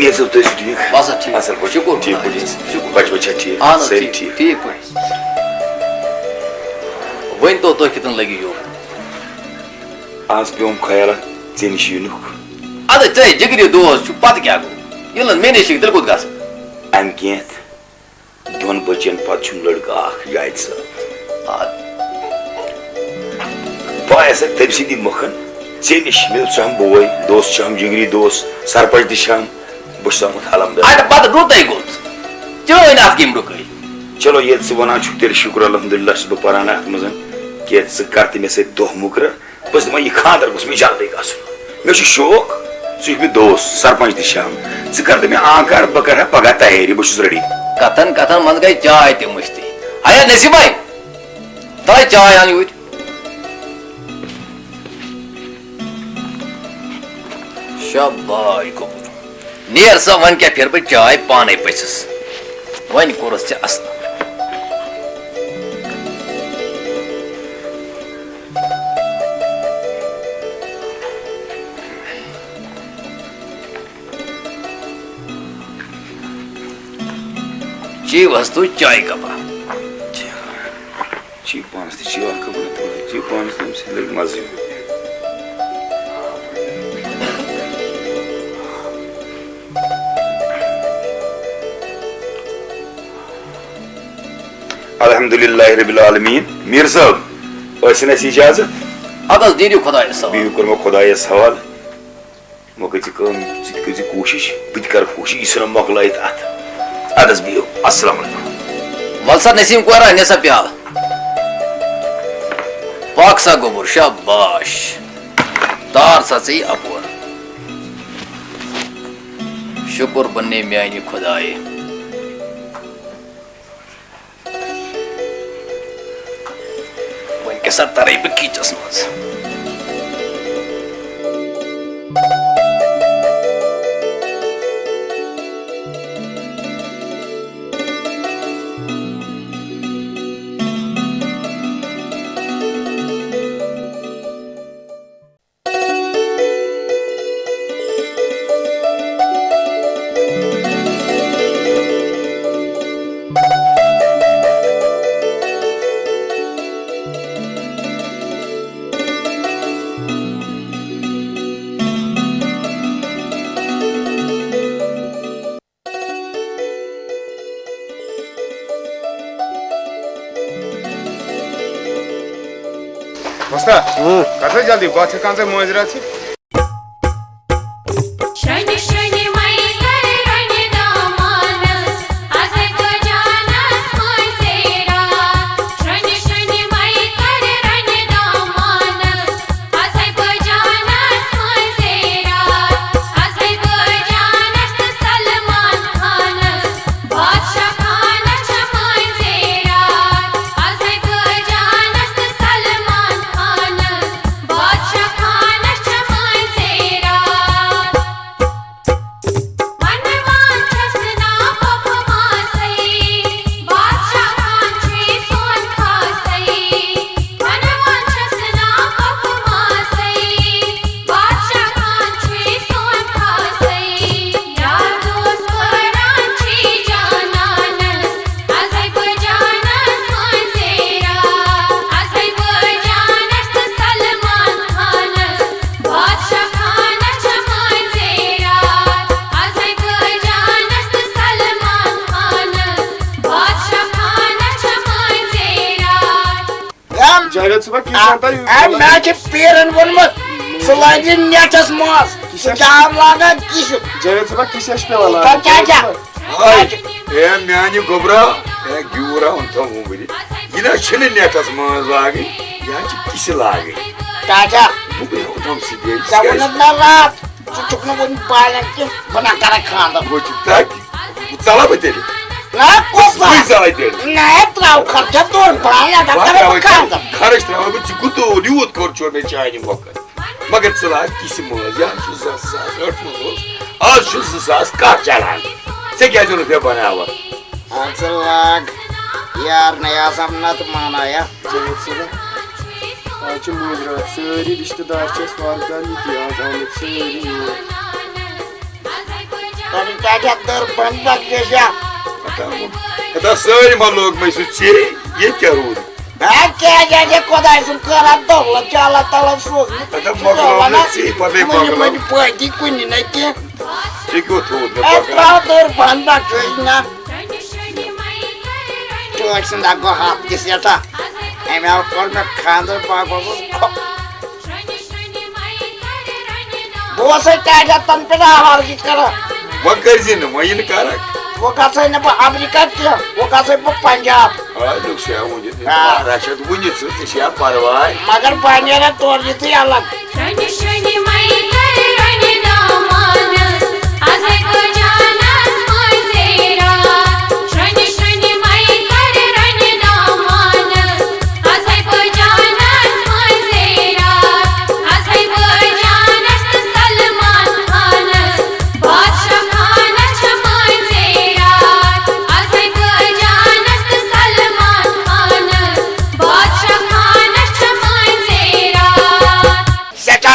ये सब तो ठीक बस ठीक असल पा शुक्र ठीक शुक्र बच बचा ठीक सही ठीक ठीक वन तो कितन लगी यो आज पे ख्याल ऐन नश अद चे जिगरी दोस्त पत क्या गो ये मे नश तेल कुत गस अम कैथ दोन बचन पे लड़का जायद साहब पाया तम सी मखन ऐ नश मे हम बोय दोस्त हम जिगरी दोस्त सरपंच तम बहुत अलहमद पत रुत गोत चन अत कम रुक चलो ये वन तेल शुक्र अलहमदुल्ला बह पान अत मज कि कर मे सत दह मुकर बस दपान यह खादर गोस मे जल्दी मे शौक सह दोस्त सरपंच तम कर मे आकार बह कर पगह तैयारी बहुत रेडी कथन कथन मन गई चाय ते मस्ती आया नसीब भाई तय चाय आन यूत शाबाश कबूर नेर सा वन क्या फिर बह चाय पाने पचस वन कोरस चे अस ची वस्तु चाय कपा ची पान ची कपा ची पान लग मजे अल्हम्दुलिल्लाह रब्बिल आलमीन मीर साहब ऐसे इजाजत अदस दीदी खुदा बी कर खुदायस हवाल मो कर कोशिश बह कर कोशिश यह मकल अत अदस बियो अस्सलाम वालेकुम वलसा नसीम कोरा नेसा प्याल पाक सा गोबर शाबाश तार सा सही अपोर शुक्र बन्ने म्यानी खुदाए वन के सर तरे बकीचस मज कर जल्दी बात से मोजरा थी पेरन वोनमत सह लाग नेटस मज जाम लागान किस म्यान गोबरा ग्यूरा बह यह नेटस मज लाग किस लाग चाचा रात वन पालन कह बना कर खानदार चला बह तेल त्रो खर्चा तोड़ खर्च त्रा गुतूल यूत कोर मे चाय वक्त मगर च लाग किस मज आज 2000 कह चलान ऐ क्या पे बनाव लाग यार नया समनत माना या आज मोजरा सारी रिश्तेदार आज आम सारी आणि त्याच्या तर बंद केशा आता सर लोक मैसूरचे ये क्या रोड क्या कोदायचं करा धरला त्याला त्याला सोड आता मग सी पदे म्हणजे पैकी कोणी नाही ते शिकवत होत तर बंद केशना Точно такой хат, если это. Я имел форму хандры по голову. Босы тяжа танпера харги кара. वो कर्जी न वही न कारक वो कैसे न अमेरिका किया, वो कैसे पंजाब. आ लोग से मुझे महाराष्ट्र तो मुझे से से परवाह मगर पंजाब ने तोड़ दी थी अलग.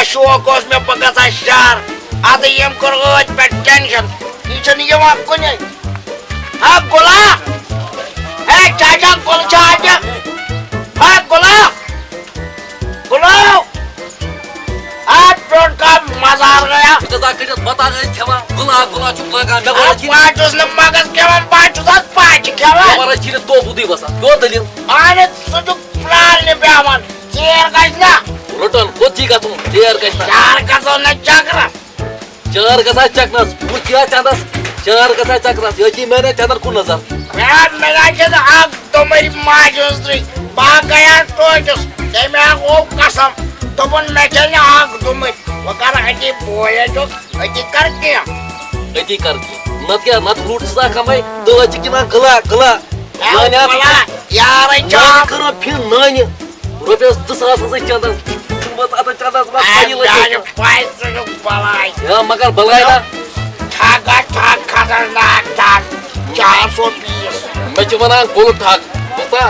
Шок мне показать шар, а ты им кургать под теншн. Ничего не вам коней. А гула? Чача гула чача. А гула? Гула? А тонка мазар гая. Это закрыт, бата гай тема. Гула чукла га. Бачус на магаз кеван бачус от пачи кеван. Вара чили то буды баса. Кто далил? Ане суjuk правильный бяман. Тер гайна. Ротон, вот тига тум. Тер гайна. Чар газон на чакра. Чар газа чакнас. Вот क्या चांदस. Чар газа чакнас. ये की मैंने चांदर कुल नजर. यार मेरा जैसा आप तो मेरी माँ जोस्त्री बाग गया तो जोस ये मैं वो कसम तो बन मैं चलने आग तुम्हें वो कर ऐसी बोले जो ऐसी कर क्या ऐसी कर नत क्या नत फ्रूट सा कमाई तो अच्छी की ना गला यार चांद करो फिर नानी रुपये 10,000 से चांदस मत आता चांदस मत पाई लगे पैसे जो बलाई या मगर बलाई ना ठाक खतरनाक ठाक 420 मैं चुमना गोल ठाक बता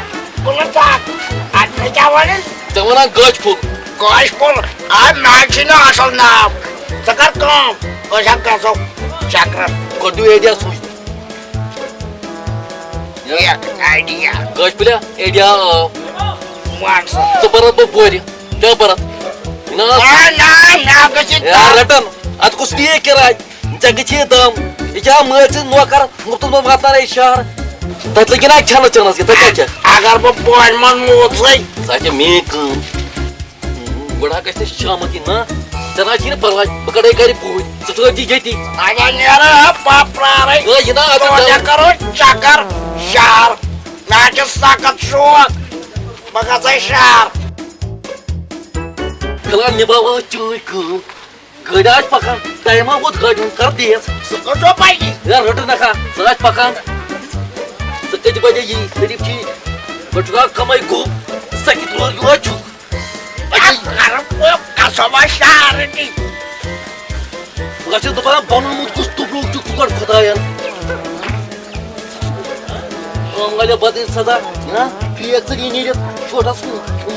बोला ठाक आज मैं क्या बोले चुमना गज फुल आज नाची ना असल ना सकर कम और शंकर सो चक्र कोडू एडिया सोच ये आइडिया गज पुल्या एडिया वांस तो परत बोरी त्या परत ना कशी या रटन आज कुछ दिए कराय जगचे दम या मच नोकर मुतुम मारणार शहर त्यातलं की नाही छान चनस घेत त्याच्या अगर वो पॉइंट मन मोजय साचे मी बडा कसे शामती ना चनाची ने परवा बकडे करी पोई चटोजी घेती अगर नेरा पापरा रे ये ना तो आता करो चक्कर शार नाच साकत शोक बघायचं शार कला निभावा चुई को गडाच पकान टाइमा होत गडून कर देस कसं पाहिजे या रट नका सराज पकान सकाळची पाहिजे ही तरीची बटुका कमाई खूप सकित वर वाचू कसं शार ती Kasih tuh bangun mutkus tubruk cukup kedayan. Orang ada batin sada, ya? Pihak segini dia, छोटा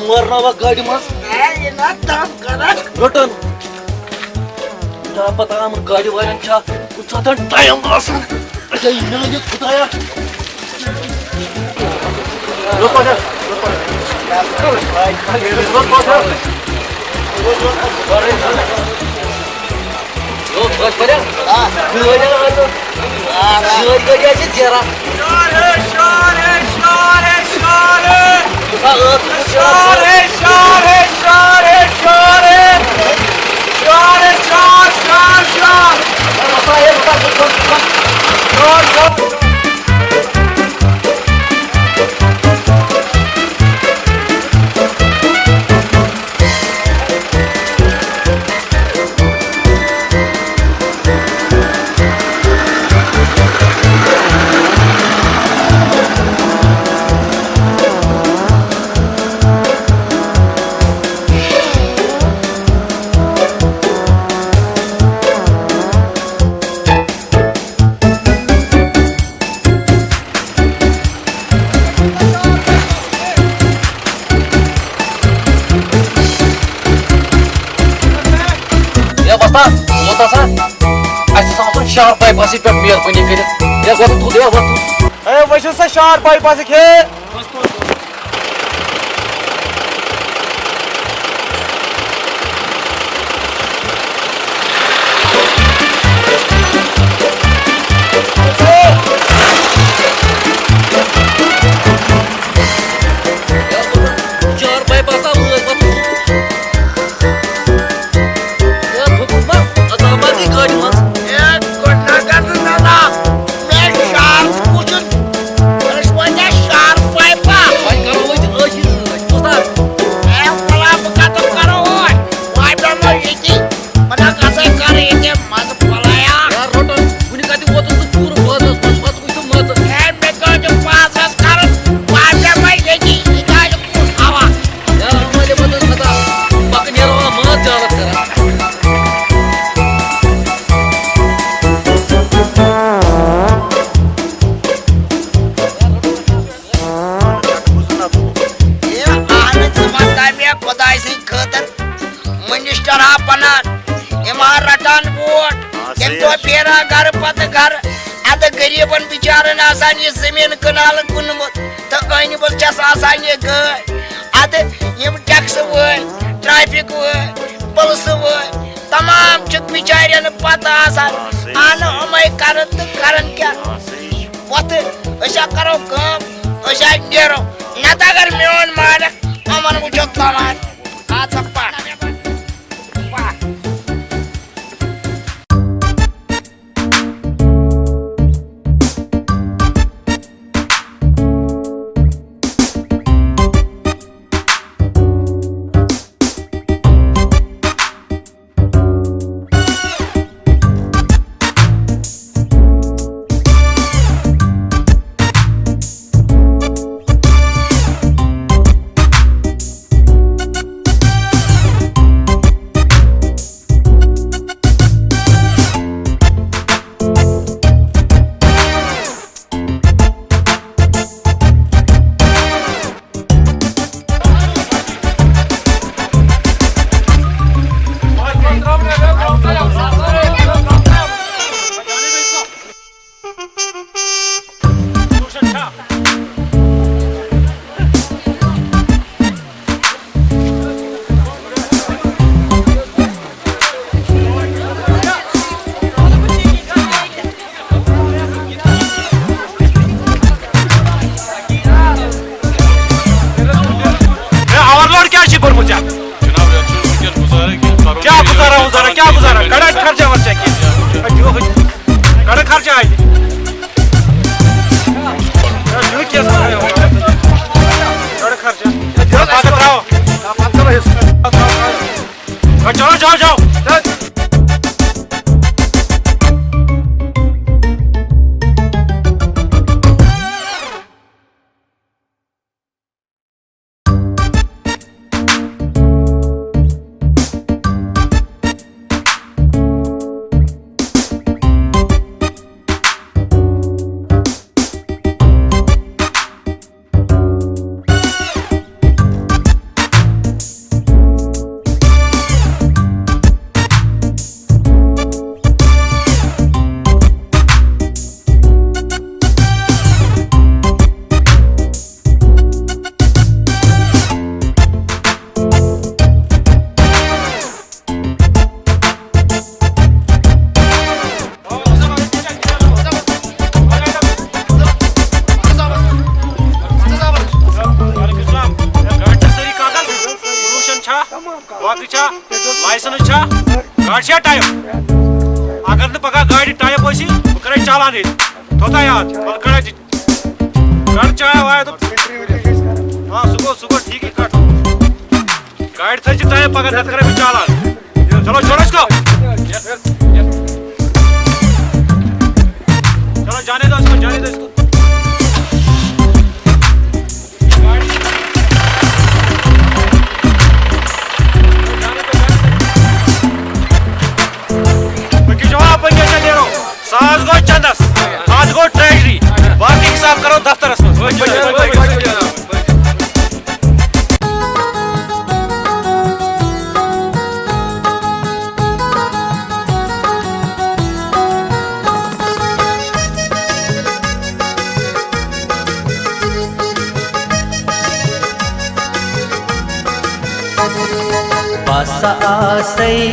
warna apa गाड़ी mas? ये ना काम करा Rotan. Dapat am गाड़ी वाला चा, कुछ आता टाइम गास. Ada ini aja kedaya. Rotan. Oh, bos pada? Dua aja. Dua aja jera. Ya basta, mau tasa? Asyik sama tuh शार बाईपास पे मेहरबानी कर या वत तू दे वत ए वैसे सा शार बाईपास के शार बाईपास आ वत या भुकमा अदामादी गाड़ी मत एक कोटनागर दादा मैं शार्प कुछ रसवंजा शार्प पाइपा भाई करो वो अशी उस्ताद ए मला बकातो करो होय वाय ब्रह्म येती मला कसं करे येते माझं पलाया यार रोटो कुणी कधी वत तू पूर बस कुछ मत ए मैं तो जो पास कर वाय ब्रह्म येती इका जो हवा यार हमारे बदल खता बकनेर वाला मत जालत करा ये आने जमाता में खुदाई से खतर मिनिस्टर हा पनार इमार रटान बोट एक तो पेरा घर पत घर आद गरीबन बिचारन आसान ये जमीन कनाल कुनमत त कहीं बस चस आसान ये गय आद यम टैक्स वय ट्रैफिक वय पुलिस वय तमाम चुक बिचारन पता आसान आन हमें करन क्या वत ऐसा करो काम ऐसा डेरो नतागर मेवन मार अमन मुझे तमाम आज पा क्या गुजारा कड़ा खर्चा वर्चा की कड़ा खर्चा है कड़ा खर्चा जाओ जाओ जाओ लाइसेंस गाड़ी टाइप अगर न पका गाड़ी टाइप हो कर चालान थोता याद कर चाय वाया तो हाँ सुबह ठीक ही कट गाड़ी थी टाइप पका नत कर चालान चलो छोड़ो इसको चलो जाने दो इसको साज गो चंदस आज गो ट्रेजरी बाकी हिसाब करो दफ्तर basa asai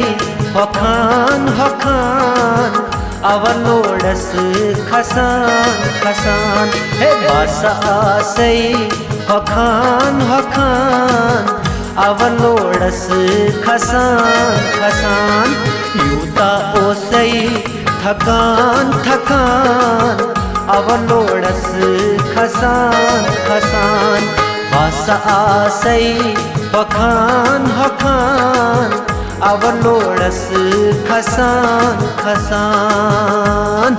hokan hokan avalodas khasan khasan he basa asai hokan hokan avalodas khasan khasan yuta osai थकान थकान avalodas khasan khasan basa asai hokan hokan avalodas khasan khasan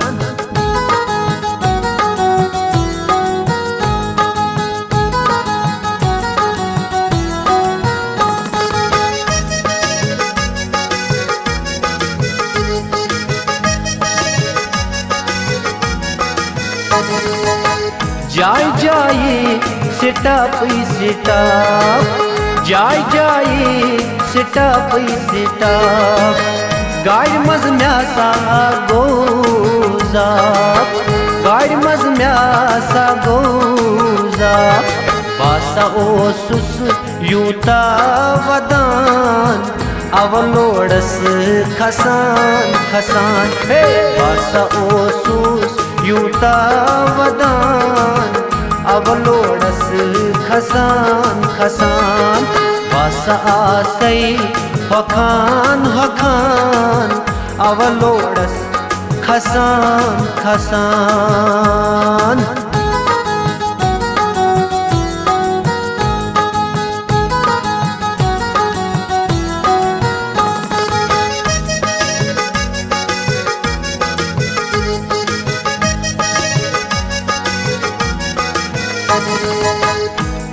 जाय जाय सिटप सिटप जाय जाय सिटप सिटप गाड़ मज म्यासा गोजाप गाड़ मज म्यासा गोजाप बासा ओसुस यूता वदान avalodas khasan khasan हे बासा ओसुस Utah वदान avalodas khasan khasan basa asai hokan hokan avalodas khasan khasan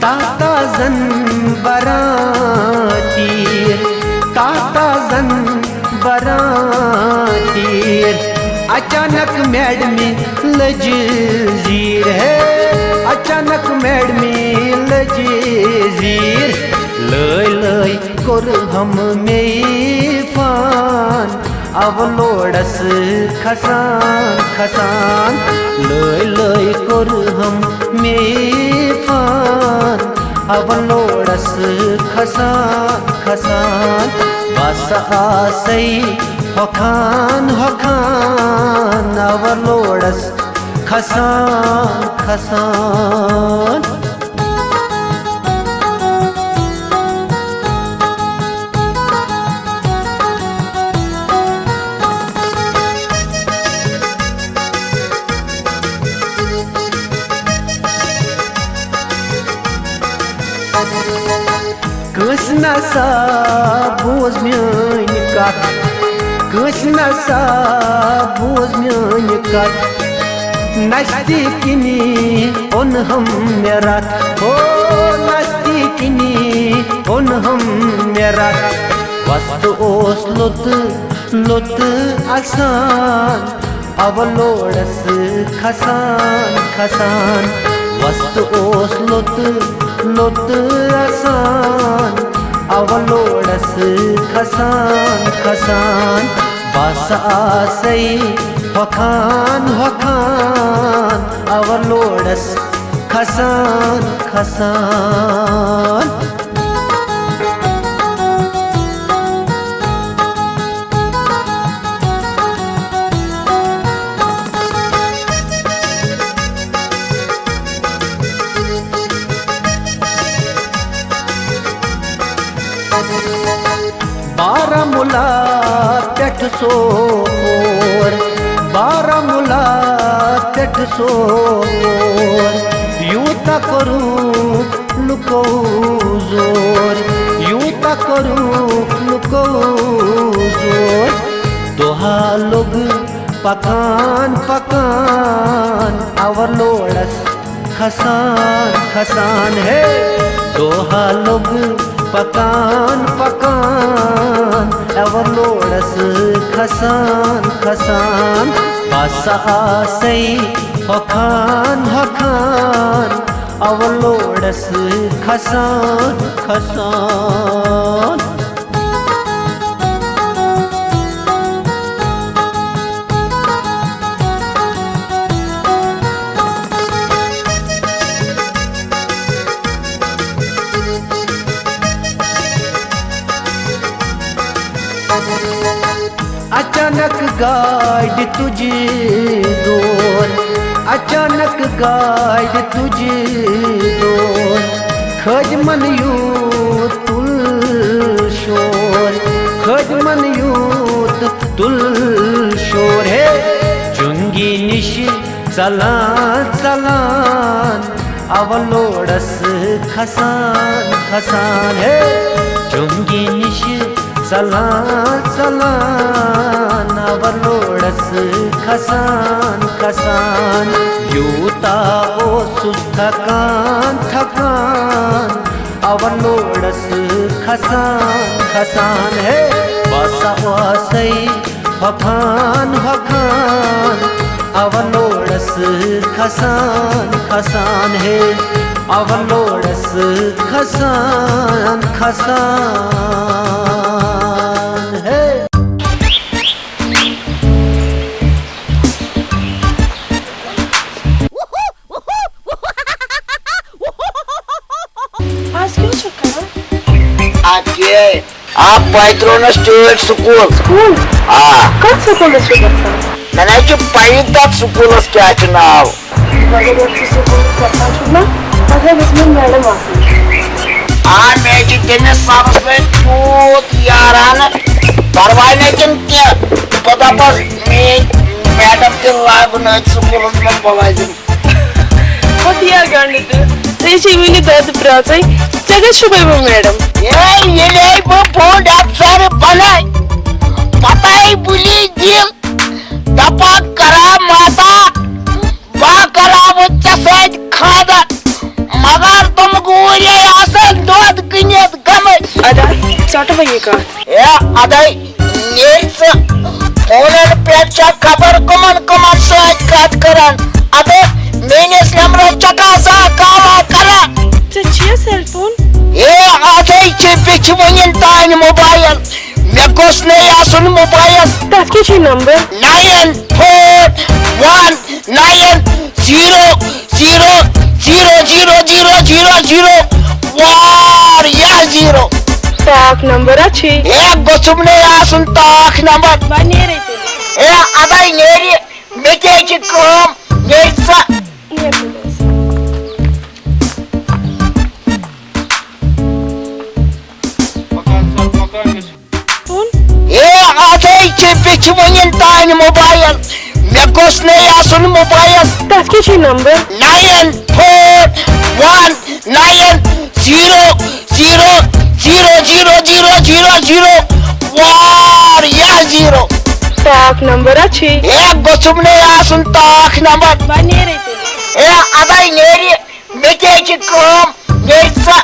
ताता जन बरातीर ताता जन बरातीर अचानक मैड में लजीर है अचानक मैड में लजीर लय लय कोर हम में फान avalodas khasan khasan लय लय कोर हम में फान avalodas khasan khasan basa asai hokan hokan avalodas khasan khasan Kısna sa bozmyani kat Kısna sa bozmyani kat Nastikini on hum merat Ho nastikini on hum merat Vastu os lot asan avalodas khasan khasan Vastu os lot asan avalodas khasan khasan basa asai hokan hokan avalodas khasan khasan Baramulla Peth सोर बारामूला पेठ सोर Utah करू लुको जोर Utah करू लुको जोर दोहा लोग पकान पकान avalodas khasan khasan है दोहा लोग पकान पकान avalodas khasan khasan basa asai hokan hokan avalodas khasan khasan अचानक गाड तुझी दोर, अचानक गाड तुझी दोर, खज मन यूत तुल शोर, खज मन यूत तुल शोर है चुंगी निश चलान चलान अवलोडस खसान खसान है चुंगी निश चलान चलान अवलोडस खसान खसान यूता ओसुस थकान थकान अवलोडस खसान खसान है बसा वासै हखान हखान अवलोडस खसान खसान है अवलोडस खसान खसान है। आज क्यों चुका आके आप पैत्रोन स्टेट स्कूल स्कूल हाँ कौन स्कूल मैंने जो पैदा स्कूल क्या नाव मैडम हाँ मैं तमिस सरस तूत यारान परवाह पता मैडम ते लागन स्कूल में बवाजन वन दद प्राचे जगह मैडम ये बोर्ड अफसर बना पता बुली दिल दपा करा माता बा करा बच्चा सद खादा मगर तुम गोरे आसन दूध किनियत गमे अदा चट ये का ए अदाई नेस फोन पे खबर कमन कमन सद कत करन अदे मेनेस नंबर चका सा काला करा चचिया सेल फोन ए अदाई चे बिच वइन तान मोबाइल मे गोस ने आसन मोबाइल तस के नंबर 9419000000 या 0 ताक नंबर अच्छी एक गोसुम ने आसन ताक नंबर बने रहते ए अदाई नेरी मेके ची कम नेसा बिच वइन तान मोबाइल मे गोस ने आसन मोबाइल तस के नंबर 9419000000 या 0 ताक नंबर अच्छी एक गोसुम ने आसन ताक नंबर बने रहते ए अदाई नेरी मेके ची कम नेसा